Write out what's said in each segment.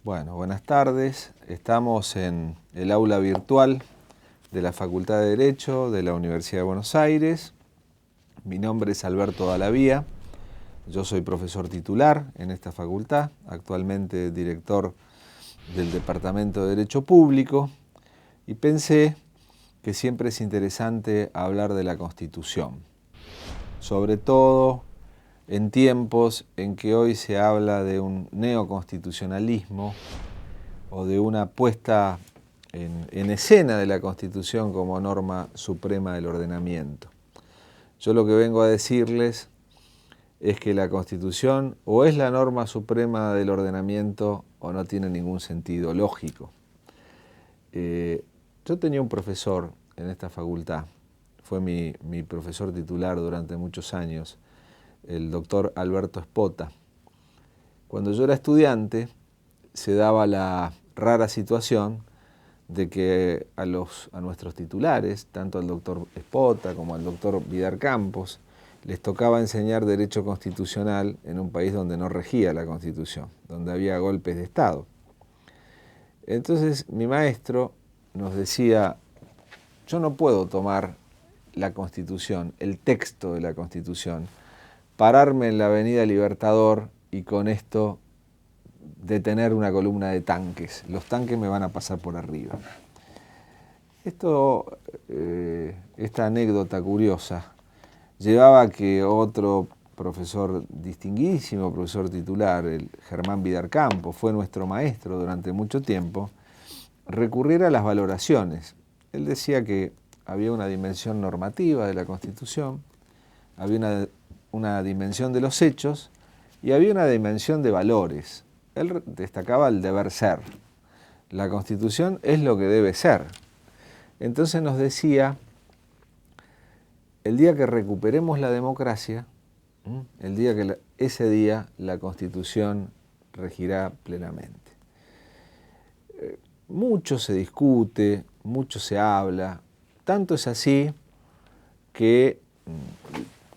Bueno, buenas tardes. Estamos en el aula virtual de la Facultad de Derecho de la Universidad de Buenos Aires. Mi nombre es Alberto Dalavía. Yo soy profesor titular en esta facultad, actualmente director del Departamento de Derecho Público, y pensé que siempre es interesante hablar de la Constitución, sobre todo en tiempos en que hoy se habla de un neoconstitucionalismo o de una puesta en escena de la Constitución como norma suprema del ordenamiento. Yo lo que vengo a decirles es que la Constitución o es la norma suprema del ordenamiento o no tiene ningún sentido lógico. Yo tenía un profesor en esta facultad, fue mi profesor titular durante muchos años, el doctor Alberto Espota. Cuando yo era estudiante se daba la rara situación de que a nuestros titulares, tanto al doctor Espota como al doctor Vidar Campos, les tocaba enseñar derecho constitucional en un país donde no regía la Constitución, donde había golpes de Estado. Entonces mi maestro nos decía, yo no puedo tomar la Constitución, el texto de la Constitución, pararme en la Avenida Libertador y con esto detener una columna de tanques. Los tanques me van a pasar por arriba. Esta anécdota curiosa llevaba a que otro profesor distinguidísimo, profesor titular, el Germán Vidar Campos, fue nuestro maestro durante mucho tiempo, recurriera a las valoraciones. Él decía que había una dimensión normativa de la Constitución, había una dimensión de los hechos y había una dimensión de valores. Él destacaba el deber ser. La Constitución es lo que debe ser. Entonces nos decía, el día que recuperemos la democracia, ese día la Constitución regirá plenamente. Mucho se discute, mucho se habla, tanto es así que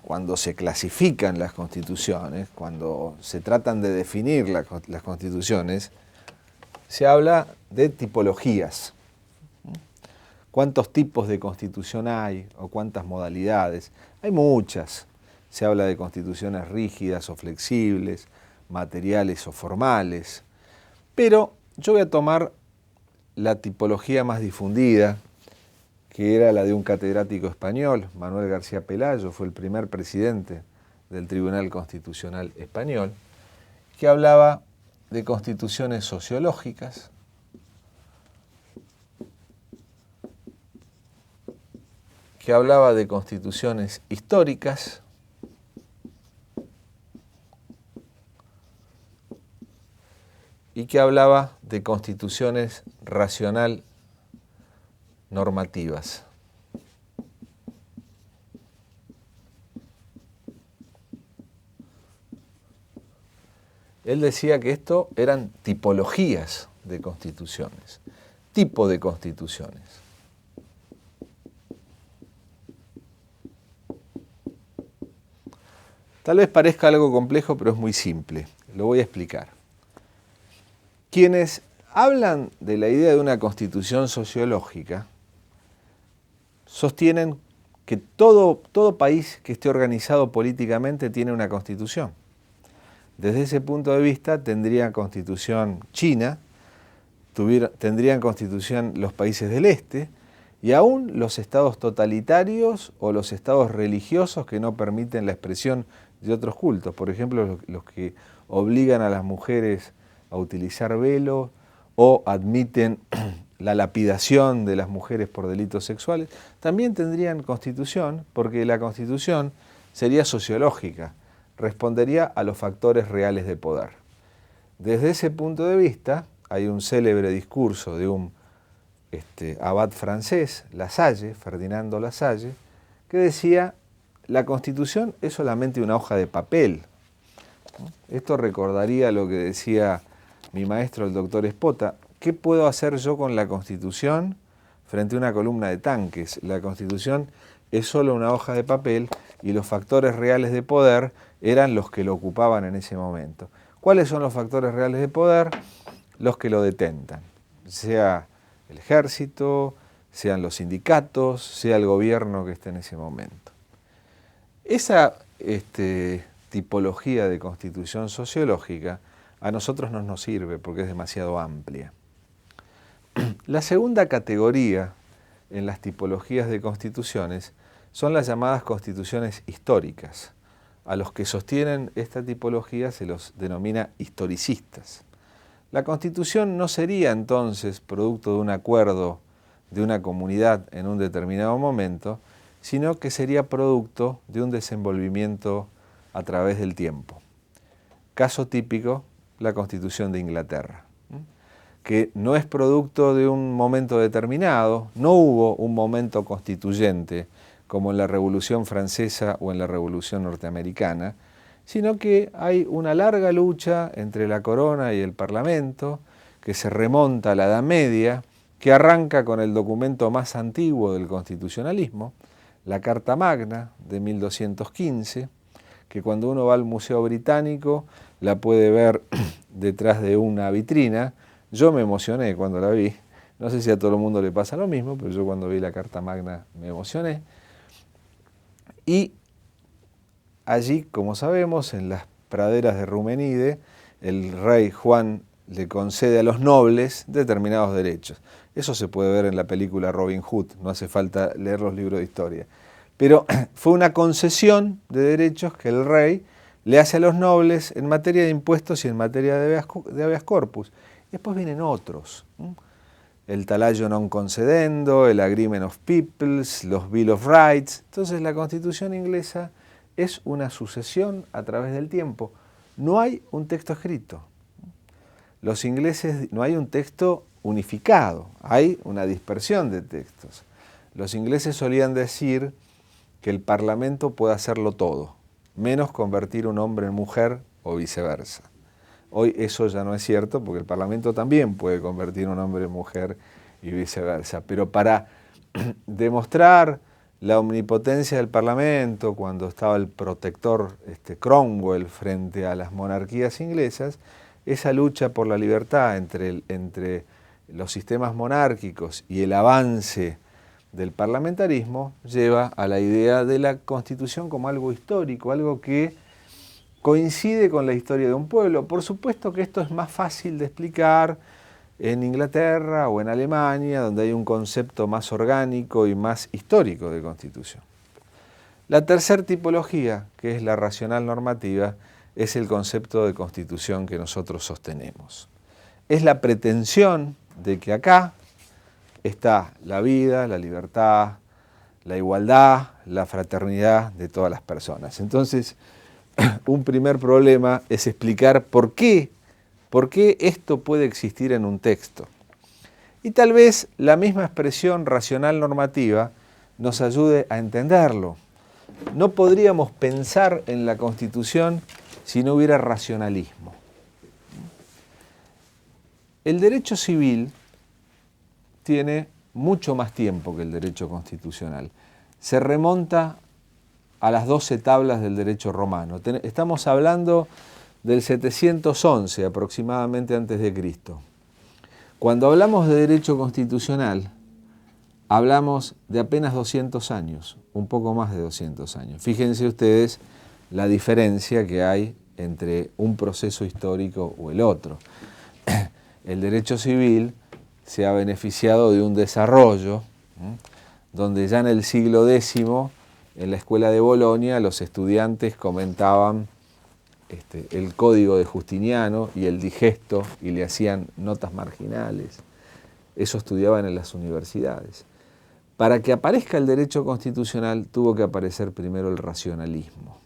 cuando se clasifican las constituciones, cuando se tratan de definir las constituciones, se habla de tipologías. ¿Cuántos tipos de constitución hay o cuántas modalidades? Hay muchas. Se habla de constituciones rígidas o flexibles, materiales o formales. Pero yo voy a tomar la tipología más difundida, que era la de un catedrático español, Manuel García Pelayo, fue el primer presidente del Tribunal Constitucional Español, que hablaba de constituciones sociológicas, que hablaba de constituciones históricas, y que hablaba de constituciones racional normativas. Él decía que esto eran tipologías de constituciones, tipo de constituciones. Tal vez parezca algo complejo, pero es muy simple. Lo voy a explicar. Quienes hablan de la idea de una constitución sociológica sostienen que todo país que esté organizado políticamente tiene una constitución. Desde ese punto de vista tendría constitución China, tendrían constitución los países del este y aún los estados totalitarios o los estados religiosos que no permiten la expresión de otros cultos. Por ejemplo, los que obligan a las mujeres a utilizar velo o admiten la lapidación de las mujeres por delitos sexuales, también tendrían constitución, porque la constitución sería sociológica, respondería a los factores reales de poder. Desde ese punto de vista, hay un célebre discurso de un abad francés, Lasalle, Ferdinando Lasalle, que decía, la Constitución es solamente una hoja de papel. Esto recordaría lo que decía mi maestro, el doctor Espota. ¿Qué puedo hacer yo con la Constitución frente a una columna de tanques? La Constitución es solo una hoja de papel y los factores reales de poder eran los que lo ocupaban en ese momento. ¿Cuáles son los factores reales de poder? los que lo detentan, sea el ejército, sean los sindicatos, sea el gobierno que esté en ese momento. Esa tipología de constitución sociológica a nosotros no nos sirve porque es demasiado amplia. La segunda categoría en las tipologías de constituciones son las llamadas constituciones históricas. A los que sostienen esta tipología se los denomina historicistas. La Constitución no sería entonces producto de un acuerdo de una comunidad en un determinado momento, sino que sería producto de un desenvolvimiento a través del tiempo. Caso típico, la Constitución de Inglaterra, que no es producto de un momento determinado, no hubo un momento constituyente como en la Revolución Francesa o en la Revolución Norteamericana, sino que hay una larga lucha entre la corona y el Parlamento, que se remonta a la Edad Media, que arranca con el documento más antiguo del constitucionalismo, la Carta Magna de 1215, que cuando uno va al Museo Británico la puede ver detrás de una vitrina. Yo me emocioné cuando la vi, no sé si a todo el mundo le pasa lo mismo, pero yo cuando vi la Carta Magna me emocioné. Y allí, como sabemos, en las praderas de Rumenide, el rey Juan le concede a los nobles determinados derechos. Eso se puede ver en la película Robin Hood, no hace falta leer los libros de historia. Pero fue una concesión de derechos que el rey le hace a los nobles en materia de impuestos y en materia de habeas corpus. Después vienen otros. El talayo non concedendo, el Agreement of Peoples, los Bill of Rights. Entonces la Constitución inglesa es una sucesión a través del tiempo. No hay un texto escrito. Los ingleses, no hay un texto unificado, hay una dispersión de textos. Los ingleses solían decir que el Parlamento puede hacerlo todo, menos convertir un hombre en mujer o viceversa. Hoy eso ya no es cierto porque el Parlamento también puede convertir un hombre en mujer y viceversa. Pero para demostrar la omnipotencia del Parlamento, cuando estaba el protector Cromwell frente a las monarquías inglesas, esa lucha por la libertad entre los sistemas monárquicos y el avance del parlamentarismo lleva a la idea de la Constitución como algo histórico, algo que coincide con la historia de un pueblo. Por supuesto que esto es más fácil de explicar en Inglaterra o en Alemania, donde hay un concepto más orgánico y más histórico de Constitución. La tercera tipología, que es la racional normativa, es el concepto de Constitución que nosotros sostenemos. Es la pretensión de que acá está la vida, la libertad, la igualdad, la fraternidad de todas las personas. Entonces, un primer problema es explicar por qué esto puede existir en un texto. Y tal vez la misma expresión racional normativa nos ayude a entenderlo. No podríamos pensar en la Constitución si no hubiera racionalismo. El derecho civil tiene mucho más tiempo que el derecho constitucional. Se remonta a las 12 tablas del derecho romano. Estamos hablando del 711 aproximadamente antes de Cristo. Cuando hablamos de derecho constitucional, hablamos de apenas 200 años, un poco más de 200 años. Fíjense ustedes la diferencia que hay entre un proceso histórico o el otro. El derecho civil se ha beneficiado de un desarrollo, donde ya en el siglo X, en la escuela de Bolonia, los estudiantes comentaban el código de Justiniano y el digesto y le hacían notas marginales. Eso estudiaban en las universidades. Para que aparezca el derecho constitucional tuvo que aparecer primero el racionalismo.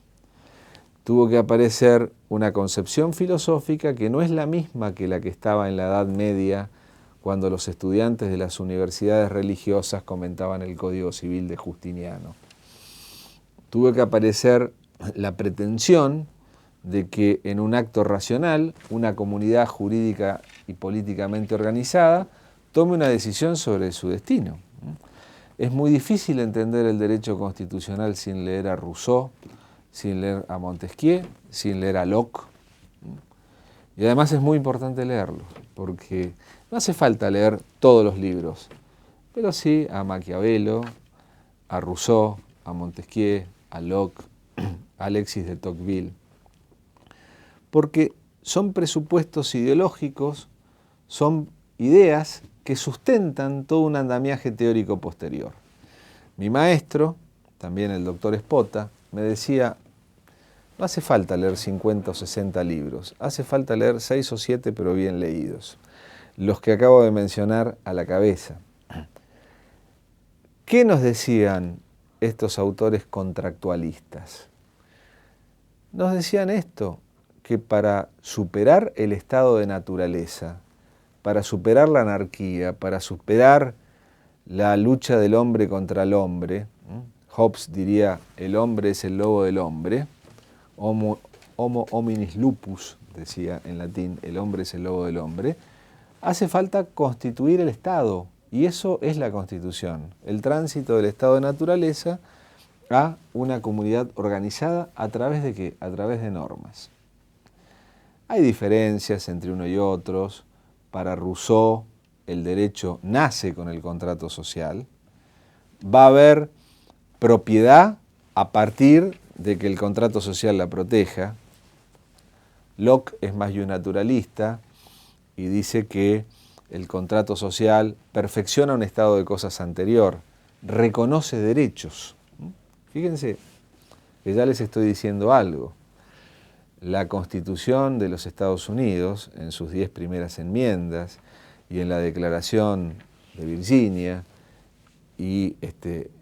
Tuvo que aparecer una concepción filosófica que no es la misma que la que estaba en la Edad Media, cuando los estudiantes de las universidades religiosas comentaban el Código Civil de Justiniano. Tuvo que aparecer la pretensión de que en un acto racional, una comunidad jurídica y políticamente organizada tome una decisión sobre su destino. Es muy difícil entender el derecho constitucional sin leer a Rousseau, sin leer a Montesquieu, sin leer a Locke. Y además es muy importante leerlos, porque no hace falta leer todos los libros, pero sí a Maquiavelo, a Rousseau, a Montesquieu, a Locke, a Alexis de Tocqueville, porque son presupuestos ideológicos, son ideas que sustentan todo un andamiaje teórico posterior. Mi maestro, también el doctor Espota, me decía, no hace falta leer 50 o 60 libros, hace falta leer 6 o 7 pero bien leídos, los que acabo de mencionar a la cabeza. ¿Qué nos decían estos autores contractualistas? Nos decían esto, que para superar el estado de naturaleza, para superar la anarquía, para superar la lucha del hombre contra el hombre, Hobbes diría, el hombre es el lobo del hombre, homo hominis lupus, decía en latín, el hombre es el lobo del hombre, hace falta constituir el Estado, y eso es la Constitución, el tránsito del estado de naturaleza a una comunidad organizada a través de ¿qué? A través de normas. Hay diferencias entre uno y otros. Para Rousseau, el derecho nace con el contrato social. Va a haber propiedad a partir de que el contrato social la proteja. Locke es más naturalista y dice que el contrato social perfecciona un estado de cosas anterior, reconoce derechos. Fíjense que ya les estoy diciendo algo. La Constitución de los Estados Unidos, en sus 10 primeras enmiendas y en la Declaración de Virginia y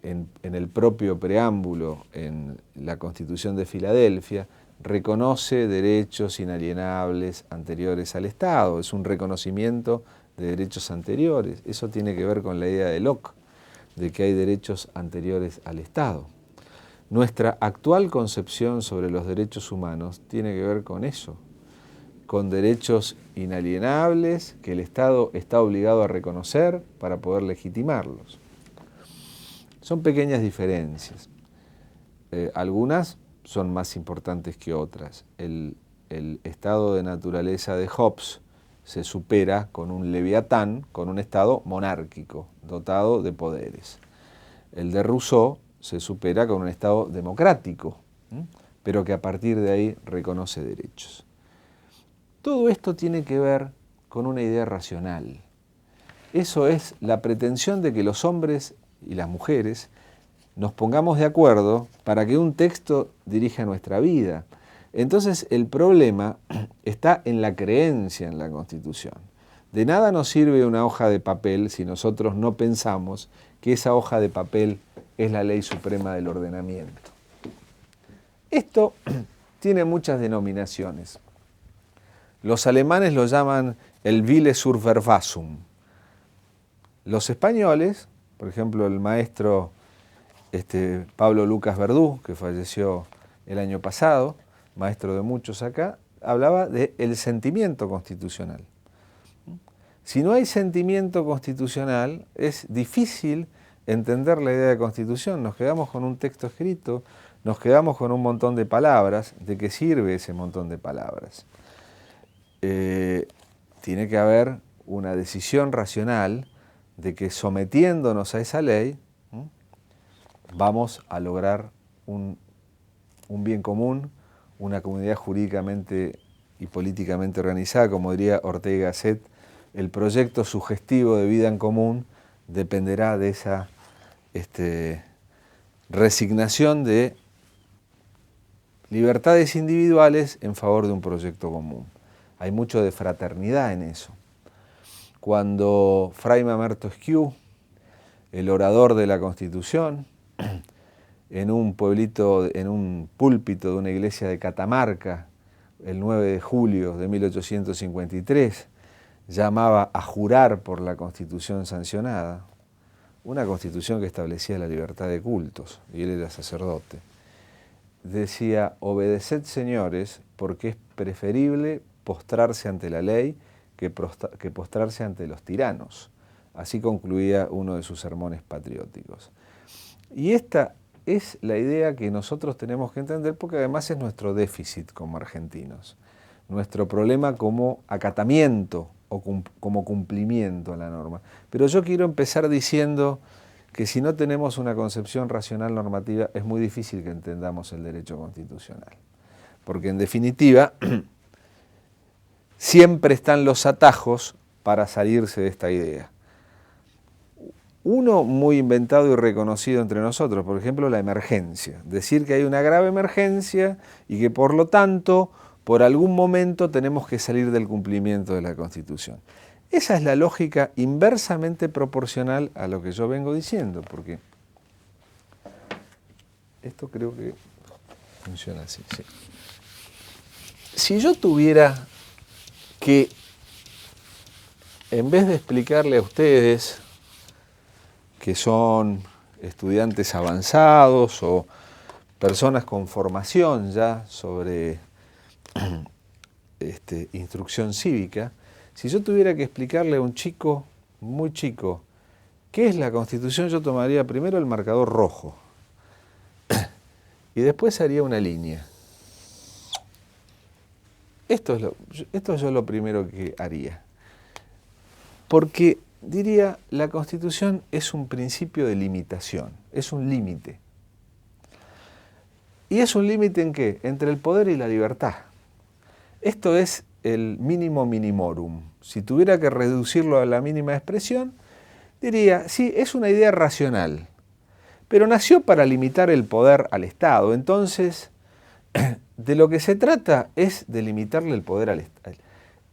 en el propio preámbulo en la Constitución de Filadelfia, reconoce derechos inalienables anteriores al Estado. Es un reconocimiento de derechos anteriores. Eso tiene que ver con la idea de Locke, de que hay derechos anteriores al Estado. Nuestra actual concepción sobre los derechos humanos tiene que ver con eso, con derechos inalienables que el Estado está obligado a reconocer para poder legitimarlos. Son pequeñas diferencias. Algunas son más importantes que otras. El estado de naturaleza de Hobbes se supera con un leviatán, con un Estado monárquico, dotado de poderes. El de Rousseau se supera con un Estado democrático, pero que a partir de ahí reconoce derechos. Todo esto tiene que ver con una idea racional. Eso es la pretensión de que los hombres y las mujeres nos pongamos de acuerdo para que un texto dirija nuestra vida. Entonces el problema está en la creencia en la Constitución. De nada nos sirve una hoja de papel si nosotros no pensamos que esa hoja de papel es la ley suprema del ordenamiento. Esto tiene muchas denominaciones. Los alemanes lo llaman el Wille zur Verfassung. Los españoles, por ejemplo el maestro Pablo Lucas Verdú, que falleció el año pasado, maestro de muchos acá, hablaba de el sentimiento constitucional. Si no hay sentimiento constitucional, es difícil entender la idea de constitución. Nos quedamos con un texto escrito, nos quedamos con un montón de palabras. ¿De qué sirve ese montón de palabras? Tiene que haber una decisión racional de que sometiéndonos a esa ley vamos a lograr un bien común, una comunidad jurídicamente y políticamente organizada, como diría Ortega y Gasset. El proyecto sugestivo de vida en común dependerá de esa resignación de libertades individuales en favor de un proyecto común. Hay mucho de fraternidad en eso. Cuando Fray Mamerto-Esquiú, el orador de la Constitución, en un pueblito, en un púlpito de una iglesia de Catamarca, el 9 de julio de 1853, llamaba a jurar por la Constitución sancionada, una Constitución que establecía la libertad de cultos, y él era sacerdote. Decía, obedeced, señores, porque es preferible postrarse ante la ley que postrarse ante los tiranos. Así concluía uno de sus sermones patrióticos. Y esta es la idea que nosotros tenemos que entender, porque además es nuestro déficit como argentinos. nuestro problema como acatamiento o como cumplimiento a la norma. Pero yo quiero empezar diciendo que si no tenemos una concepción racional normativa es muy difícil que entendamos el derecho constitucional. Porque en definitiva siempre están los atajos para salirse de esta idea. Uno muy inventado y reconocido entre nosotros, por ejemplo, la emergencia. Decir que hay una grave emergencia y que por lo tanto, por algún momento tenemos que salir del cumplimiento de la Constitución. Esa es la lógica inversamente proporcional a lo que yo vengo diciendo, porque esto creo que funciona así. Sí. Si yo tuviera que, en vez de explicarle a ustedes que son estudiantes avanzados o personas con formación ya sobre instrucción cívica, si yo tuviera que explicarle a un chico muy chico qué es la Constitución, yo tomaría primero el marcador rojo y después haría una línea. Esto es yo lo primero que haría. Porque diría, la Constitución es un principio de limitación, es un límite. ¿Y es un límite en qué? Entre el poder y la libertad. Esto es el mínimo minimorum. Si tuviera que reducirlo a la mínima expresión, diría, sí, es una idea racional, pero nació para limitar el poder al Estado. Entonces, de lo que se trata es de limitarle el poder al Estado.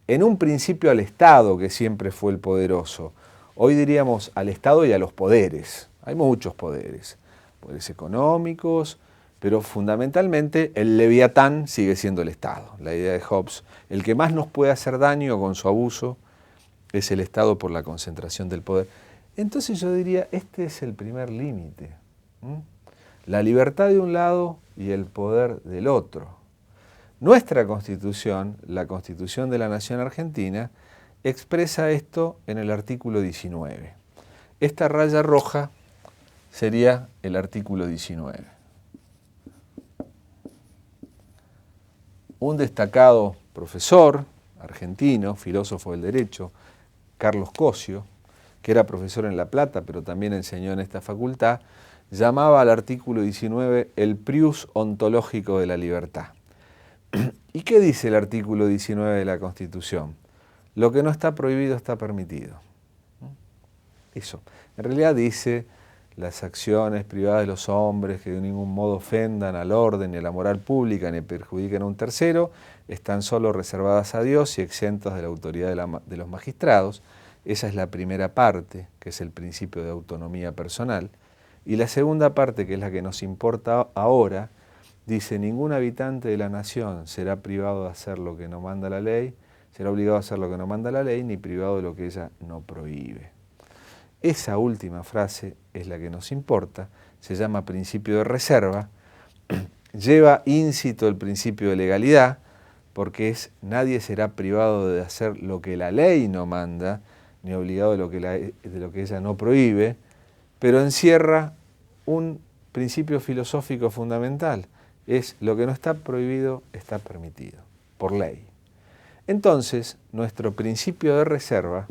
En un principio al Estado, que siempre fue el poderoso. Hoy diríamos al Estado y a los poderes. Hay muchos poderes. Poderes económicos, pero fundamentalmente el leviatán sigue siendo el Estado. La idea de Hobbes, el que más nos puede hacer daño con su abuso es el Estado por la concentración del poder. Entonces yo diría, este es el primer límite. La libertad de un lado y el poder del otro. Nuestra Constitución, la Constitución de la Nación Argentina, expresa esto en el artículo 19. Esta raya roja sería el artículo 19. Un destacado profesor argentino, filósofo del derecho, Carlos Cosio, que era profesor en La Plata, pero también enseñó en esta facultad, llamaba al artículo 19 el prius ontológico de la libertad. ¿Y qué dice el artículo 19 de la Constitución? Lo que no está prohibido está permitido. Eso. En realidad dice las acciones privadas de los hombres que de ningún modo ofendan al orden ni a la moral pública ni perjudiquen a un tercero, están solo reservadas a Dios y exentas de la autoridad de los magistrados. Esa es la primera parte, que es el principio de autonomía personal. Y la segunda parte, que es la que nos importa ahora, dice, ningún habitante de la nación será privado de hacer lo que no manda la ley, será obligado a hacer lo que no manda la ley, ni privado de lo que ella no prohíbe. Esa última frase es la que nos importa, se llama principio de reserva, lleva íncito el principio de legalidad, porque es nadie será privado de hacer lo que la ley no manda, ni obligado de lo que ella no prohíbe, pero encierra un principio filosófico fundamental, es lo que no está prohibido está permitido, por ley. Entonces, nuestro principio de reserva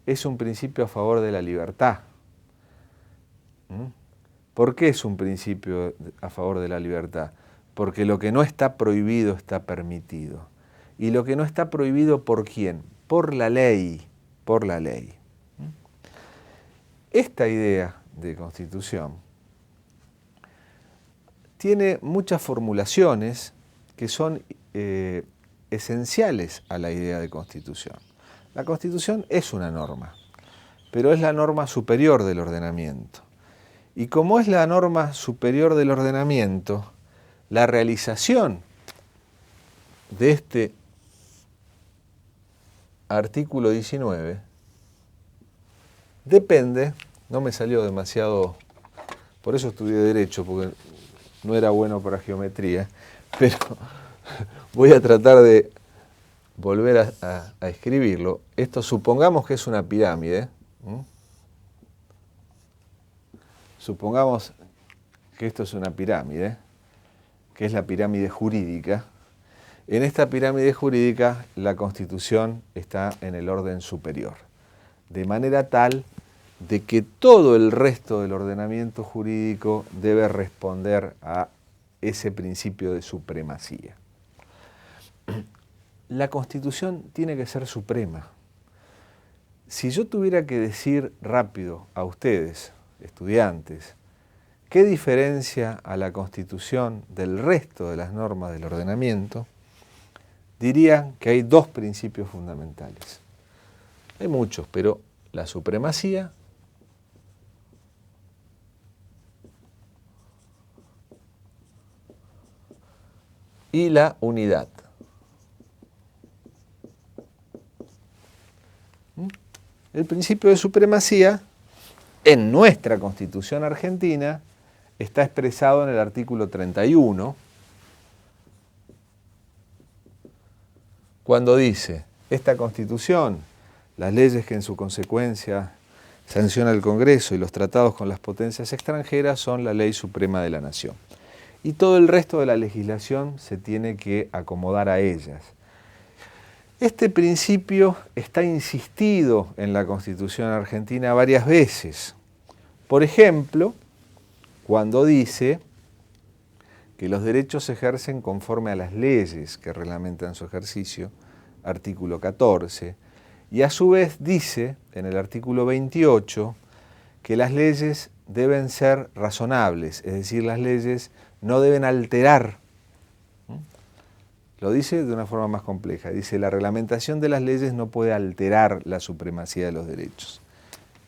es un principio a favor de la libertad. ¿Por qué es un principio a favor de la libertad? Porque lo que no está prohibido está permitido. ¿Y lo que no está prohibido por quién? Por la ley, por la ley. Esta idea de Constitución tiene muchas formulaciones que son esenciales a la idea de Constitución. La Constitución es una norma, pero es la norma superior del ordenamiento. Y como es la norma superior del ordenamiento, la realización de este artículo 19 depende, no me salió demasiado, por eso estudié Derecho, porque no era bueno para geometría, pero voy a tratar de volver a escribirlo. Esto supongamos que es una pirámide. Supongamos que esto es una pirámide, que es la pirámide jurídica. En esta pirámide jurídica, la Constitución está en el orden superior, de manera tal de que todo el resto del ordenamiento jurídico debe responder a ese principio de supremacía. La Constitución tiene que ser suprema. Si yo tuviera que decir rápido a ustedes, estudiantes, qué diferencia a la Constitución del resto de las normas del ordenamiento, diría que hay dos principios fundamentales. Hay muchos, pero la supremacía y la unidad. El principio de supremacía en nuestra Constitución argentina está expresado en el artículo 31, cuando dice: esta Constitución, las leyes que en su consecuencia sanciona el Congreso y los tratados con las potencias extranjeras son la ley suprema de la nación. Y todo el resto de la legislación se tiene que acomodar a ellas. Este principio está insistido en la Constitución argentina varias veces. Por ejemplo, cuando dice que los derechos se ejercen conforme a las leyes que reglamentan su ejercicio, artículo 14, y a su vez dice, en el artículo 28, que las leyes deben ser razonables, es decir, las leyes no deben alterar. Lo dice de una forma más compleja. Dice: la reglamentación de las leyes no puede alterar la supremacía de los derechos.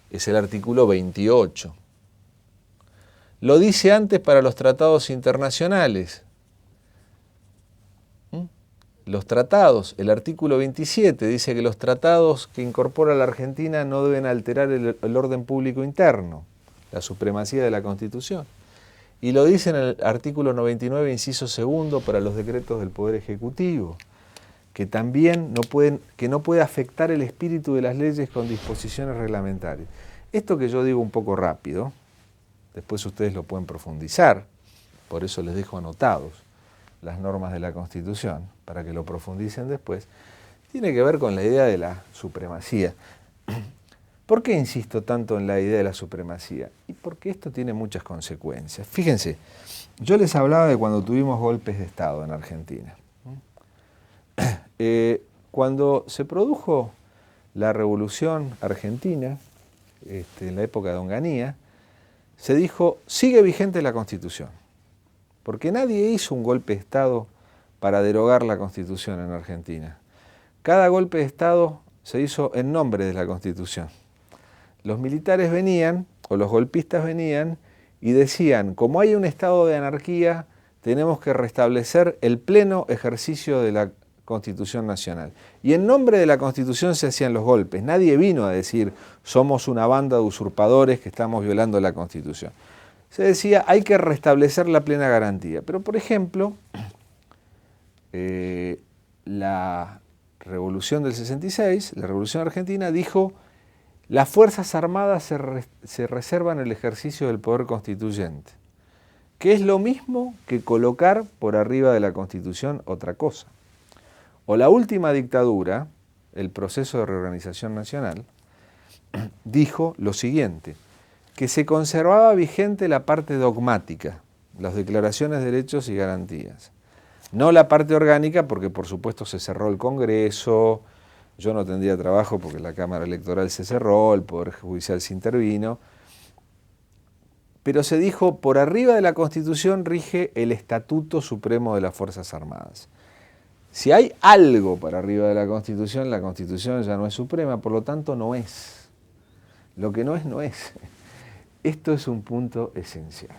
Es el artículo 28. Lo dice antes para los tratados internacionales. Los tratados, el artículo 27 dice que los tratados que incorpora la Argentina no deben alterar el orden público interno, la supremacía de la Constitución. Y lo dice en el artículo 99, inciso segundo, para los decretos del Poder Ejecutivo, que también no puede afectar el espíritu de las leyes con disposiciones reglamentarias. Esto que yo digo un poco rápido, después ustedes lo pueden profundizar, por eso les dejo anotados las normas de la Constitución, para que lo profundicen después, tiene que ver con la idea de la supremacía. ¿Por qué insisto tanto en la idea de la supremacía? Y porque esto tiene muchas consecuencias. Fíjense, yo les hablaba de cuando tuvimos golpes de Estado en Argentina. Cuando se produjo la Revolución Argentina, en la época de Onganía, se dijo: sigue vigente la Constitución, porque nadie hizo un golpe de Estado para derogar la Constitución en Argentina. Cada golpe de Estado se hizo en nombre de la Constitución. Los militares venían, o los golpistas venían, y decían: como hay un estado de anarquía, tenemos que restablecer el pleno ejercicio de la Constitución Nacional. Y en nombre de la Constitución se hacían los golpes. Nadie vino a decir: somos una banda de usurpadores que estamos violando la Constitución. Se decía: hay que restablecer la plena garantía. Pero, por ejemplo, la Revolución del 66, la Revolución Argentina, dijo: las Fuerzas Armadas se reservan el ejercicio del poder constituyente, que es lo mismo que colocar por arriba de la Constitución otra cosa. O la última dictadura, el proceso de reorganización nacional, dijo lo siguiente: que se conservaba vigente la parte dogmática, las declaraciones de derechos y garantías. No la parte orgánica, porque por supuesto se cerró el Congreso. Yo no tendría trabajo porque la Cámara Electoral se cerró, el Poder Judicial se intervino. Pero se dijo: por arriba de la Constitución rige el Estatuto Supremo de las Fuerzas Armadas. Si hay algo para arriba de la Constitución ya no es suprema, por lo tanto no es. Lo que no es, no es. Esto es un punto esencial.